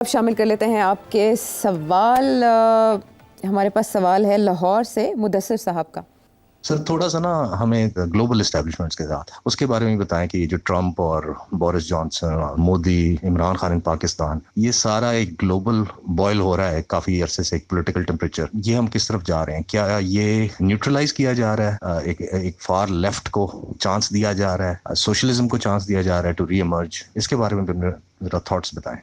اب شامل کر لیتے ہیں آپ کے سوال. ہمارے پاس سوال ہے لاہور سے مدثر صاحب کا. سر تھوڑا سا نا ہمیں گلوبل اسٹیبلشمنٹس کے ساتھ اس کے بارے میں بتائیں کہ یہ جو ٹرمپ اور بورس جانسن اور مودی عمران خان ان پاکستان یہ سارا ایک گلوبل بوائل ہو رہا ہے کافی عرصے سے ایک پولیٹیکل ٹیمپریچر یہ ہم کس طرف جا رہے ہیں کیا یہ نیوٹرلائز کیا جا رہا ہے ایک فار لیفٹ کو چانس دیا جا رہا ہے سوشلزم کو چانس دیا جا رہا ہے ٹو ری ایمرج اس کے بارے میں ذرا تھاٹس بتائیں.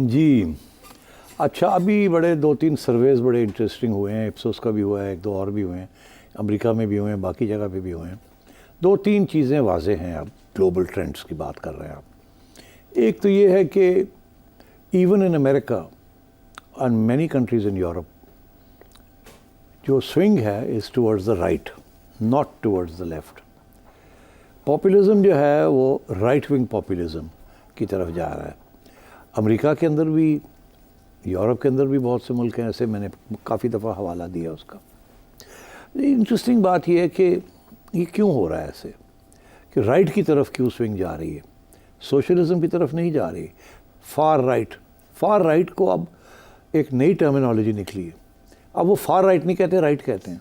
جی اچھا ابھی بڑے 2-3 سرویز بڑے انٹرسٹنگ ہوئے ہیں اپسوس کا بھی ہوا ہے 1-2 اور بھی ہوئے ہیں امریکہ میں بھی ہوئے ہیں باقی جگہ پہ بھی ہوئے ہیں. 2-3 چیزیں واضح ہیں اب گلوبل ٹرینڈز کی بات کر رہے ہیں آپ. ایک تو یہ ہے کہ even in America and many countries in Europe جو سوئنگ ہے is towards the right not towards the left. Populism جو ہے وہ رائٹ ونگ پاپولزم کی طرف جا رہا ہے. امریکہ کے اندر بھی یورپ کے اندر بھی بہت سے ملک ہیں ایسے میں نے کافی دفعہ حوالہ دیا اس کا. انٹرسٹنگ بات یہ ہے کہ یہ کیوں ہو رہا ہے ایسے کہ رائٹ کی طرف کیوں سوئنگ جا رہی ہے سوشلزم کی طرف نہیں جا رہی. فار رائٹ کو اب ایک نئی ٹرمینالوجی نکلی ہے. اب وہ فار رائٹ نہیں کہتے رائٹ کہتے ہیں.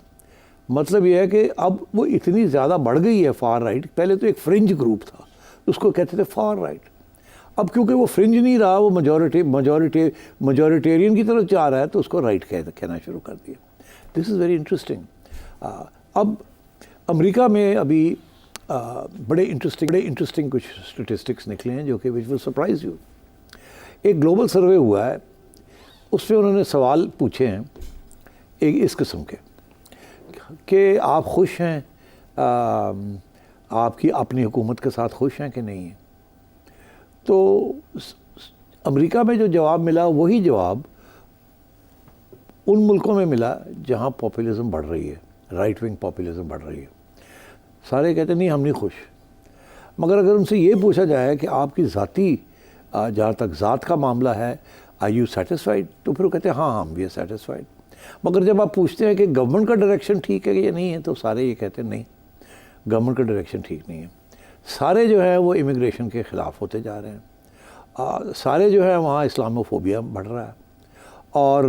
مطلب یہ ہے کہ اب وہ اتنی زیادہ بڑھ گئی ہے فار رائٹ. پہلے تو ایک فرنج گروپ تھا اس کو کہتے تھے فار رائٹ. اب کیونکہ وہ فرنج نہیں رہا وہ میجورٹیرین کی طرف جا رہا ہے تو اس کو رائٹ کہنا شروع کر دیا. دس از ویری انٹرسٹنگ. اب امریکہ میں ابھی بڑے انٹرسٹنگ کچھ اسٹیٹسٹکس نکلے ہیں جو کہ وچ ول سرپرائز یو. ایک گلوبل سروے ہوا ہے اس میں انہوں نے سوال پوچھے ہیں ایک اس قسم کے کہ آپ خوش ہیں آپ کی اپنی حکومت کے ساتھ خوش ہیں کہ نہیں ہیں. تو امریکہ میں جو جواب ملا وہی جواب ان ملکوں میں ملا جہاں پاپولزم بڑھ رہی ہے رائٹ ونگ پاپولزم بڑھ رہی ہے. سارے کہتے ہیں نہیں ہم نہیں خوش. مگر اگر ان سے یہ پوچھا جائے کہ آپ کی ذاتی جہاں تک ذات کا معاملہ ہے آر یو سیٹسفائیڈ تو پھر وہ کہتے ہیں ہاں ہم بھی سیٹسفائیڈ. مگر جب آپ پوچھتے ہیں کہ گورنمنٹ کا ڈائریکشن ٹھیک ہے یا نہیں ہے تو سارے یہ کہتے ہیں نہیں گورنمنٹ کا ڈائریکشن ٹھیک نہیں ہے. سارے جو ہے وہ امیگریشن کے خلاف ہوتے جا رہے ہیں. سارے جو ہے وہاں اسلاموفوبیا بڑھ رہا ہے اور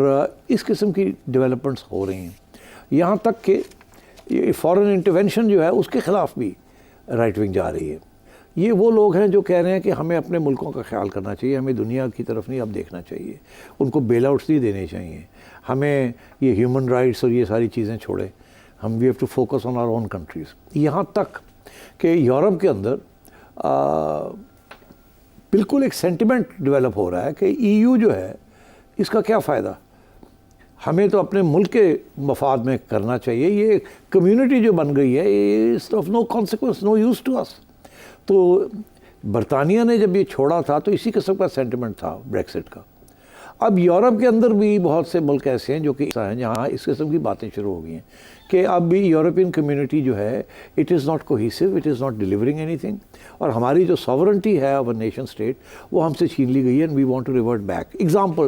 اس قسم کی ڈیولپمنٹس ہو رہی ہیں. یہاں تک کہ یہ فورن انٹرونشن جو ہے اس کے خلاف بھی رائٹ ونگ جا رہی ہے. یہ وہ لوگ ہیں جو کہہ رہے ہیں کہ ہمیں اپنے ملکوں کا خیال کرنا چاہیے ہمیں دنیا کی طرف نہیں اب دیکھنا چاہیے ان کو بیل آؤٹس نہیں دینے چاہیے ہمیں یہ ہیومن رائٹس اور یہ ساری چیزیں چھوڑیں ہم we have to focus on our own countries. یہاں تک کہ یورپ کے اندر بالکل ایک سینٹیمنٹ ڈیولپ ہو رہا ہے کہ ای یو جو ہے اس کا کیا فائدہ ہمیں تو اپنے ملک کے مفاد میں کرنا چاہیے. یہ کمیونٹی جو بن گئی ہے is of no consequence no use to us. تو برطانیہ نے جب یہ چھوڑا تھا تو اسی قسم کا سینٹیمنٹ تھا بریکسٹ کا. اب یورپ کے اندر بھی بہت سے ملک ایسے ہیں جو کہ جہاں اس قسم کی باتیں شروع ہو گئی ہیں کہ اب بھی یورپین کمیونٹی جو ہے it is not cohesive it is not delivering any thing اور ہماری جو ساورنٹی ہے آف اے نیشن اسٹیٹ وہ ہم سے چھین لی گئی ہے and we want to revert back. Example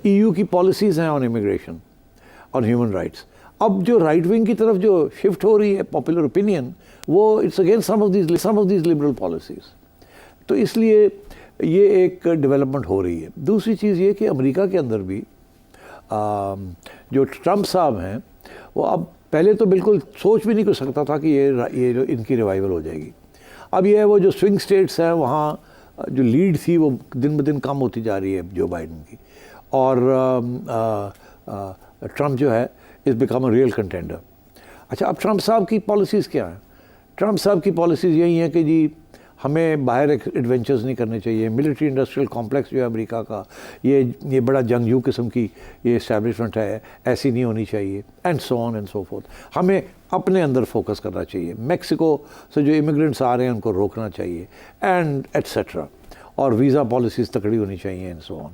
E U کی پالیسیز ہیں on immigration on human rights. اب جو رائٹ ونگ کی طرف جو شفٹ ہو رہی ہے پاپولر اوپینین وہ it's against some of these liberal policies. تو اس لیے یہ ایک ڈیولپمنٹ ہو رہی ہے. دوسری چیز یہ کہ امریکہ کے اندر بھی جو ٹرمپ صاحب ہیں وہ اب پہلے تو بالکل سوچ بھی نہیں کر سکتا تھا کہ یہ ان کی ریوائول ہو جائے گی. اب یہ ہے وہ جو سوئنگ سٹیٹس ہیں وہاں جو لیڈ تھی وہ دن بدن کم ہوتی جا رہی ہے جو بائیڈن کی اور ٹرمپ جو ہے is become a real contender. اچھا اب ٹرمپ صاحب کی پالیسیز کیا ہیں؟ ٹرمپ صاحب کی پالیسیز یہی ہیں کہ جی ہمیں باہر ایڈونچرز نہیں کرنے چاہیے. ملٹری انڈسٹریل کمپلیکس جو ہے امریکہ کا یہ بڑا جنگجو قسم کی یہ اسٹیبلشمنٹ ہے ایسی نہیں ہونی چاہیے and so on and so forth. ہمیں اپنے اندر فوکس کرنا چاہیے. میکسیکو سے جو امیگرینٹس آ رہے ہیں ان کو روکنا چاہیے اینڈ ایٹسیٹرا اور ویزا پالیسیز تکڑی ہونی چاہیے اینڈ سو آن.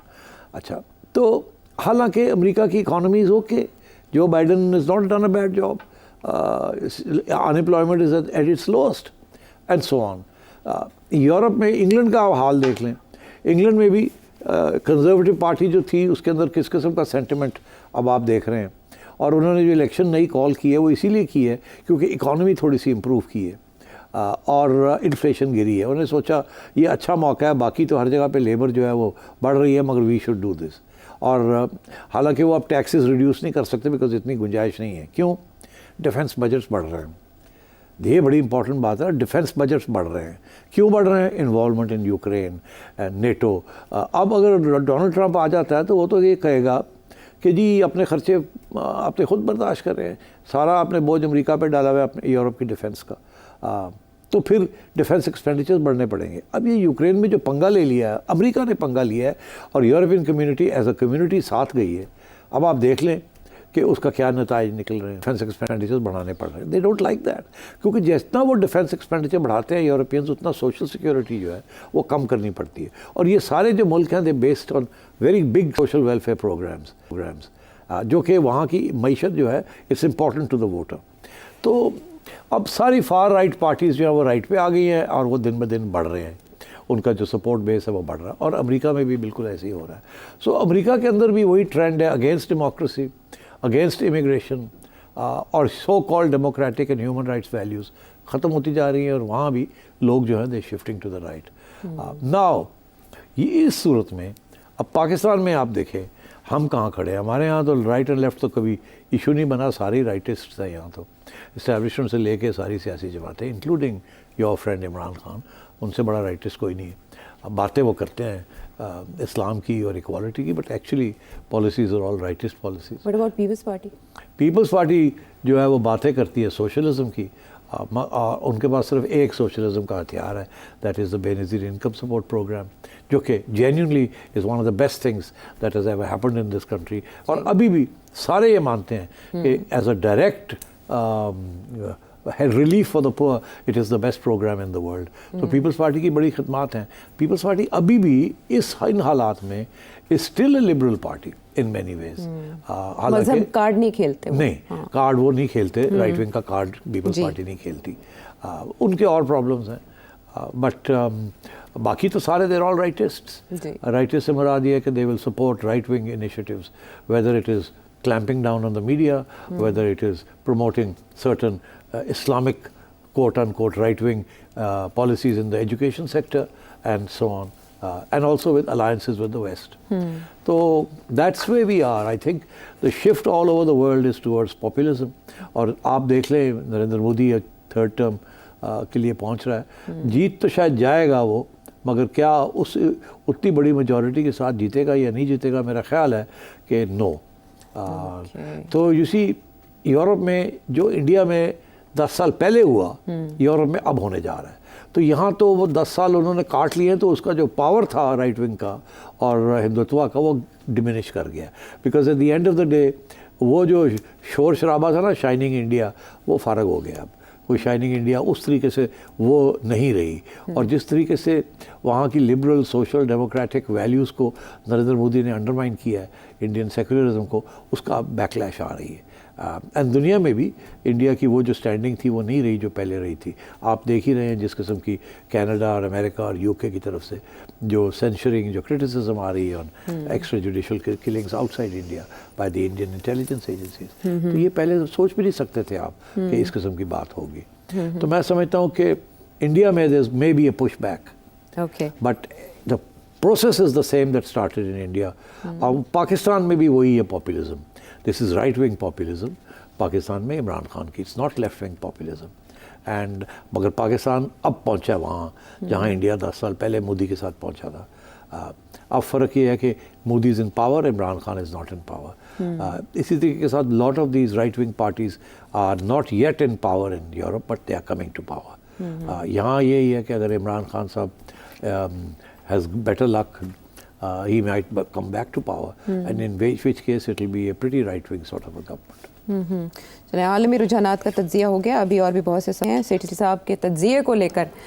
اچھا تو حالانکہ امریکہ کی economy is okay. Joe Biden is not done a bad job. Unemployment is at its lowest and so on. Europe میں انگلینڈ کا حال دیکھ لیں. انگلینڈ میں بھی کنزرویٹو پارٹی جو تھی اس کے اندر کس قسم کا سینٹیمنٹ اب آپ دیکھ رہے ہیں. اور انہوں نے جو الیکشن نئی کال کی ہے وہ اسی لیے کی ہے کیونکہ اکانومی تھوڑی سی امپروو کی ہے. اور انفلیشن گری ہے. انہوں نے سوچا یہ اچھا موقع ہے, باقی تو ہر جگہ پہ لیبر جو ہے وہ بڑھ رہی ہے, مگر وی شوڈ ڈو دس. اور حالانکہ وہ اب ٹیکسز ریڈیوس نہیں کر سکتے بیکاز اتنی گنجائش نہیں ہے. کیوں؟ ڈیفنس بجٹس بڑھ رہے ہیں. یہ بڑی امپورٹنٹ بات ہے. ڈیفنس بجٹس بڑھ رہے ہیں. کیوں بڑھ رہے ہیں؟ Involvement in Ukraine, NATO. اب اگر ڈونلڈ ٹرمپ آ جاتا ہے تو وہ تو یہ کہے گا کہ جی اپنے خرچے اپنے خود برداشت کر رہے ہیں, سارا اپنے بوجھ امریکہ پہ ڈالا ہوا ہے اپنے یورپ کی ڈیفنس کا, تو پھر ڈیفنس ایکسپینڈیچرز بڑھنے پڑیں گے. اب یہ یوکرین میں جو پنگا لے لیا ہے, امریکہ نے پنگا لیا ہے اور European community as a community ساتھ گئی ہے. اب آپ دیکھ لیں کہ اس کا کیا نتائج نکل رہے ہیں. ڈیفنس ایکسپینڈیچرز بڑھانے پڑ رہے ہیں. دے ڈونٹ لائک دیٹ, کیونکہ جتنا وہ ڈیفنس ایکسپینڈیچر بڑھاتے ہیں یورپینز, اتنا سوشل سیکورٹی جو ہے وہ کم کرنی پڑتی ہے. اور یہ سارے جو ملک ہیں they based on very big social welfare programs جو کہ وہاں کی معیشت جو ہے it's important to the voter. تو اب ساری فار رائٹ پارٹیز جو ہیں وہ رائٹ پہ آ گئی ہیں اور وہ دن بہ دن بڑھ رہے ہیں. ان کا جو سپورٹ بیس ہے وہ بڑھ رہا ہے, اور امریکہ میں بھی بالکل ایسے ہی ہو رہا ہے. سو امریکہ کے اندر بھی وہی ٹرینڈ ہے اگینسٹ ڈیموکریسی, اگینسٹ امیگریشن, اور so called democratic and human rights values ختم ہوتی جا رہی ہیں, اور وہاں بھی لوگ جو ہیں they shifting to the right. Now یہ اس صورت میں اب پاکستان میں آپ دیکھیں ہم کہاں کھڑے ہیں. ہمارے یہاں تو رائٹ اینڈ لیفٹ تو کبھی ایشو نہیں بنا, ساری رائٹسٹ ہیں یہاں تو, اسٹیبلشمنٹ سے لے کے ساری سیاسی جماعتیں including your friend Imran Khan, ان سے بڑا رائٹسٹ کوئی نہیں ہے. اب باتیں وہ کرتے ہیں اسلام کی اور ایکوالٹی کی, but actually policies are all rightist policies. What about Peoples Party? Peoples Party جو ہے وہ باتیں کرتی ہے سوشلزم کی, ان کے پاس صرف ایک سوشلزم کا ہتھیار ہے, دیٹ از دا بے نظیر انکم سپورٹ پروگرام, جو کہ genuinely is one of the best things that has ever happened in this country. اور ابھی بھی سارے یہ مانتے ہیں کہ as a direct relief for the poor it is the best program in the world. تو پیپلز پارٹی کی بڑی خدمات ہیں. پیپلز پارٹی ابھی بھی ان حالات میں is still a liberal party in many ways. مذہب کارڈ نہیں کھیلتے, نہیں کارڈ وہ نہیں کھیلتے, رائٹ ونگ کا کارڈ پیپلز پارٹی نہیں کھیلتی. ان کے اور پرابلمز ہیں, بٹ باقی تو سارے دیر آل رائٹسٹ. رائٹسٹ سے مراد یہ ہے کہ they will support right wing initiatives, whether it is clamping down on the media, whether it is promoting certain Islamic quote-unquote right-wing policies in the education sector and so on, and also with alliances with the West. So that's where we are. I think the shift all over the world is towards populism. اور آپ دیکھ لیں Narendra Modi third term کے لیے پہنچ رہا ہے. جیت تو شاید جائے گا وہ, مگر کیا اس اتنی بڑی میجورٹی کے ساتھ جیتے گا یا نہیں جیتے گا؟ میرا خیال ہے کہ نو. تو یو سی یورپ میں جو انڈیا میں 10 سال پہلے ہوا, یورپ میں اب ہونے جا رہا ہے. تو یہاں تو وہ 10 سال انہوں نے کاٹ لیے, تو اس کا جو پاور تھا رائٹ ونگ کا اور ہندوتوا کا وہ ڈمینش کر گیا. Because at the end of the day وہ جو شور شرابہ تھا نا شائننگ انڈیا, وہ فارغ ہو گیا. اب کوئی شائننگ انڈیا اس طریقے سے وہ نہیں رہی. اور جس طریقے سے وہاں کی لبرل سوشل ڈیموکریٹک ویلیوز کو نریندر مودی نے انڈرمائن کیا ہے, انڈین سیکولرزم کو, اس کا بیک لیش آ رہی ہے. اینڈ دنیا میں بھی انڈیا کی وہ جو سٹینڈنگ تھی وہ نہیں رہی جو پہلے رہی تھی. آپ دیکھ ہی رہے ہیں جس قسم کی کینیڈا اور امریکہ اور یو کے کی طرف سے جو سینشرنگ, جو کرٹیسزم آ رہی ہے on extra judicial killings outside India by the Indian intelligence agencies. تو یہ پہلے سوچ بھی نہیں سکتے تھے آپ کہ اس قسم کی بات ہوگی. تو میں سمجھتا ہوں کہ انڈیا میں there may be a pushback, but the process is the same that started in India. اور پاکستان میں بھی وہی ہے populism. This is right wing populism Pakistan میں عمران خان کی, it's not left wing populism. And مگر پاکستان اب پہنچا وہاں جہاں انڈیا 10 سال پہلے مودی کے ساتھ پہنچا تھا. اب فرق یہ ہے کہ Modi is in power, Imran Khan is not in power. اسی طریقے کے ساتھ lot of these right wing parties are not yet in power in Europe, but they are coming to power. یہاں یہی ہے کہ اگر عمران خان صاحب has better luck, he might come back to power, and in which case it will be a pretty right wing sort of a government. چلیں عالمی رجحانات کا تجزیہ ہو گیا. ابھی اور بھی بہت سے ہیں سیٹھی صاحب کے تجزیے کو لے کر